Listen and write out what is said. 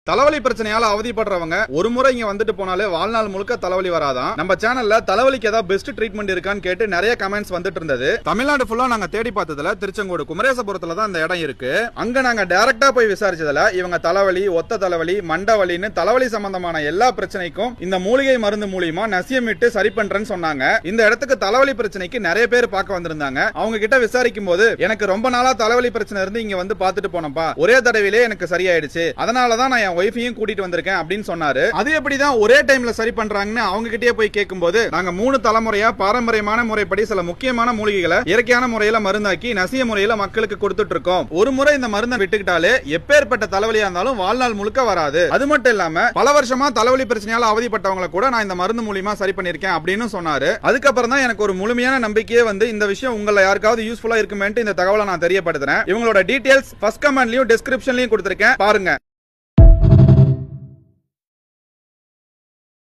தலைவலி பிரச்சனையால அவதிப்படுறவங்க ஒரு முறை இங்க வந்துட்டு போனாலே வாழ்நாள் முழுக்க தலைவலி வராதான். நம்ம சேனல்ல தலைவலிக்கு ஏதாவது பெஸ்ட் ட்ரீட்மெண்ட் இருக்கான்னு கேட்டு நிறைய கமெண்ட்ஸ் வந்துட்டு இருந்தது. தமிழ்நாடு ஃபுல்லா நாங்க தேடி பார்த்ததுல திருச்செங்கோடு குமரேசபுரத்துல தான் இந்த இடம் இருக்கு. அங்க நாங்க டைரக்டா போய் விசாரிச்சதுல இவங்க தலைவலி, ஒத்த தலைவலி, மண்டவலின்னு தலைவலி சம்பந்தமான எல்லா பிரச்சனைக்கும் இந்த மூலிகை மருந்து மூலியமா நசியமிட்டு சரி பண்றேன்னு சொன்னாங்க. இந்த இடத்துக்கு தலைவலி பிரச்சனைக்கு நிறைய பேர் பார்க்க வந்திருந்தாங்க. அவங்க கிட்ட விசாரிக்கும் போது எனக்கு ரொம்ப நாளா தலைவலி பிரச்சனை இருந்து இங்க வந்து பார்த்துட்டு போனப்பா, ஒரே தடவையிலே எனக்கு சரியாயிடுச்சு, அதனாலதான் நான் ஒய்ஃபையும் கூட்டிட்டு வந்திருக்கேன் அப்படின்னு சொன்னாரு. அது எப்படிதான் ஒரே டைம்ல சரி பண்றாங்கன்னு அவங்க கிட்டே போய் கேட்கும்போது, நாங்க 3 தலைமுறையா பாரம்பரியமான முறைப்படி சில முக்கியமான மூலிகைகளை இயற்கையான முறையில மருந்தாக்கி நசிய முறையில மக்களுக்கு கொடுத்துட்டு இருக்கோம். ஒரு முறை இந்த மருந்தை விட்டுக்கிட்டாலே எப்பேற்பட்ட தலைவலியா இருந்தாலும் வாழ்நாள் முழுக்க வராது. அது மட்டும் இல்லாம பல வருஷமா தலைவலி பிரச்சனையால அவதிப்பட்டவங்களை கூட நான் இந்த மருந்து மூலியமா சரி பண்ணிருக்கேன் அப்படின்னு சொன்னாரு. அதுக்கப்புறம் தான் எனக்கு ஒரு முழுமையான நம்பிக்கையே வந்து இந்த விஷயம் உங்களை யாருக்காவது யூஸ்ஃபுல்லா இருக்குமேன்ட்டு இந்த தகவலை நான் தெரியப்படுத்துறேன். இவங்களோட டீடைல்ஸ் ஃபர்ஸ்ட் கமெண்ட்லயும் டிஸ்கிரிப்ஷன்லயும் கொடுத்திருக்கேன், பாருங்க.